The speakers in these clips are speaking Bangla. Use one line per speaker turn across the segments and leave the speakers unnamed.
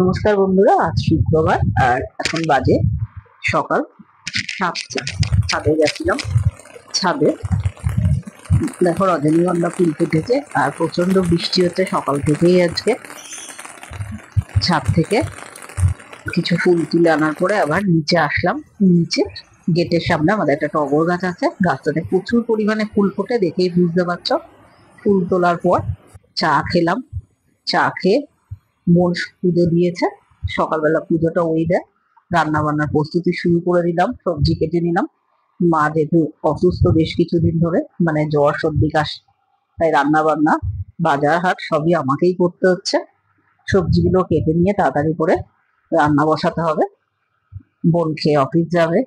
নমস্কার বন্ধুরা, আজ শুক্রবার আর এখন বাজে সকাল 7টা। ছাদে গেছিলাম। ছাদে দেখো রজনীগন্ধা ফুল ফুটেছে আর প্রচন্ড বৃষ্টি হচ্ছে সকাল থেকেই। আজকে ছাদ থেকে কিছু ফুল তুলে আনার পরে আবার নিচে আসলাম। নিচে গেটের সামনে আমাদের একটা টগর গাছ আছে, গাছটাতে প্রচুর পরিমাণে ফুল ফোটে, দেখেই বুঝতে পারছো। ফুল তোলার পর চা খেলাম। চা খেয়ে বোন পুজো দিয়েছে। সকালবেলা পুজোটা ওই দেয়। রান্না বান্নার প্রস্তুতি শুরু করে দিলাম, সবজি কেটে নিলাম। মা যেহেতু অসুস্থ বেশ কিছুদিন ধরে, মানে জ্বর সর্দি কাশ, তাই রান্না বান্না বাজার হাট সবই আমাকেই করতে হচ্ছে। সবজিগুলো কেটে নিয়ে তাড়াতাড়ি করে রান্না বসাতে হবে। বোন খেয়ে অফিস যাবে,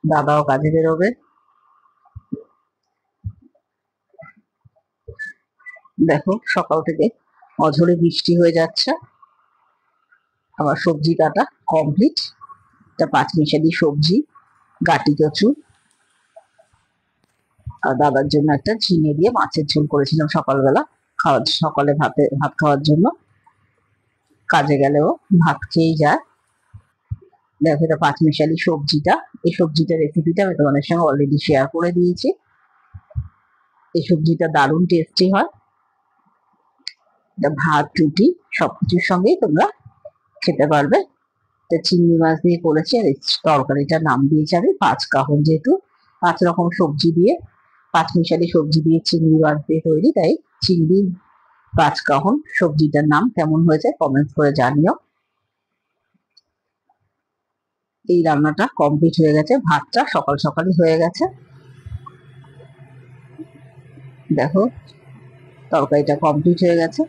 দাদাও কাজে বেরোবে। দেখো সকাল থেকে অঝরে বৃষ্টি হয়ে যাচ্ছে। আমার সবজি কাটা কমপ্লিট। এটা পাঁচমিশালি সবজি, গাটি কচু, আর দাদার জন্য একটা ঝিঙে দিয়ে মাছের ঝোল করেছিলাম সকালবেলা, সকালে ভাত খাওয়ার জন্য। কাজে গেলেও ভাত খেয়েই যায়। দেখো এটা পাঁচমিশালি সবজিটা। এই সবজিটার রেসিপিটা আমি তোমাদের সঙ্গে অলরেডি শেয়ার করে দিয়েছি। এই সবজিটা দারুণ টেস্টি হয়। এটা ভাত রুটি সবকিছুর সঙ্গেই তোমরা খেতে পারবে। এটা চিংড়ি মাছ দিয়ে করেছি। আর এই তরকারিটার নাম দিয়েছি আমি পাঁচ কাহন, যেহেতু 5 রকম সবজি দিয়ে, পাঁচমিশালি সবজি দিয়ে চিংড়ি মাছ দিয়ে তৈরি, তাই চিংড়ি পাঁচ কাহন সবজিটার নাম। কেমন হয়েছে কমেন্ট করে জানিও। এই রান্নাটা কমপ্লিট হয়ে গেছে, ভাতটা সকাল সকালই হয়ে গেছে। দেখো তরকারিটা কমপ্লিট হয়ে গেছে।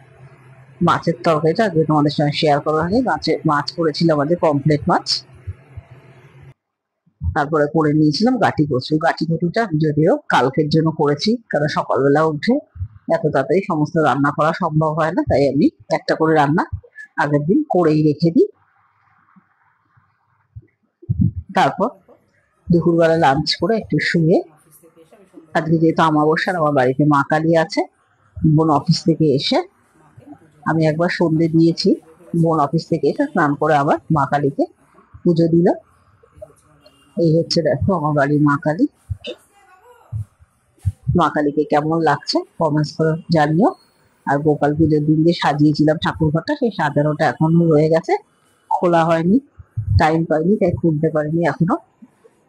মাছের তরকারিটা আজকে তোমাদের সঙ্গে শেয়ার করা হয়নি। মাছ করেছিলাম আমাদের পমফ্লেট মাছ। তারপরে করে নিয়েছিলাম গাটি কচু। গাটি কচুটা যদিও কালকের জন্য করেছি, কারণ সকালবেলা উঠে এত তাড়াতাড়ি সমস্ত রান্না করা সম্ভব হয় না, তাই আমি একটা করে রান্না আগের দিন করেই রেখে দিই। তারপর দুপুরবেলা লাঞ্চ করে একটু শুয়ে, আজকে যেহেতু আমাবস্যার আমার বাড়িতে মা কালী আছে, বোন অফিস থেকে এসে, আমি একবার সন্ধে দিয়েছি, বোন অফিস থেকে এসে স্নান করে আবার মা কালীকে পুজো দিল। এই হচ্ছে দেখো আমার বাড়ির মা কালী। মা কালীকে কেমন লাগছে কমেন্টস করে জানিও। আর গোপাল পুজোর দিন যে সাজিয়েছিলাম ঠাকুর ঘরটা, সেই সাজানোটা এখনো রয়ে গেছে, খোলা হয়নি, টাইম পাইনি তাই খুলতে পারিনি এখনো।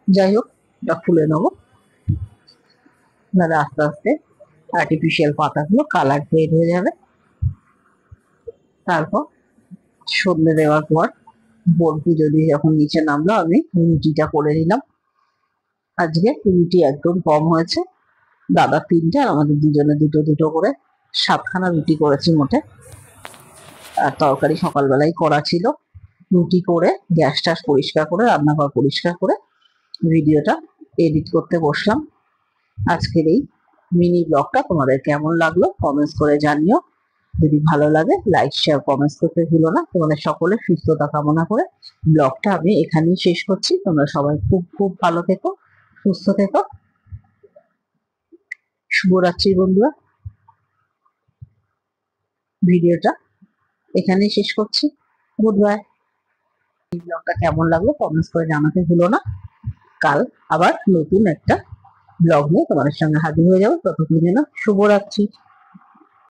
যাই হোক, এটা খুলে নেবো। তাহলে আস্তে আস্তে আর্টিফিশিয়াল পাতাগুলো কালার ফেড হয়ে যাবে। তারপর সন্ধে দেওয়ার পর বোন পুজো দিয়ে যখন নিচে নামলো, আমি রুটিটা করে নিলাম। আজকে রুটি একদম কম হয়েছে, দাদা 3টে আর আমাদের দুজনে দুটো দুটো করে 7খানা রুটি করেছি মোটে। আর তরকারি সকালবেলায় করা ছিল। রুটি করে গ্যাস ট্যাস পরিষ্কার করে রান্নাঘর পরিষ্কার করে ভিডিওটা এডিট করতে বসলাম। আজকের এই মিনি ব্লগটা তোমাদের কেমন লাগলো কমেন্টস করে জানিও। যদি ভালো লাগে লাইক শেয়ার কমেন্টস করতে ভুলো না। তোমাদের সকলের সুস্থতা কামনা করে ব্লগটা আমি এখানেই শেষ করছি। তোমরা সবাই খুব খুব ভালো থেকো, সুস্থ থেকো। শুভরাত্রি বন্ধুরা। ভিডিওটা এখানেই শেষ করছি। Good bye. এই ব্লগটা কেমন লাগলো কমেন্টস করে জানাতে ভুলো না। কাল আবার নতুন একটা ব্লগ নিয়ে তোমাদের সঙ্গে হাজির হয়ে যাবো। ততক্ষণ যেন শুভরাত্রি।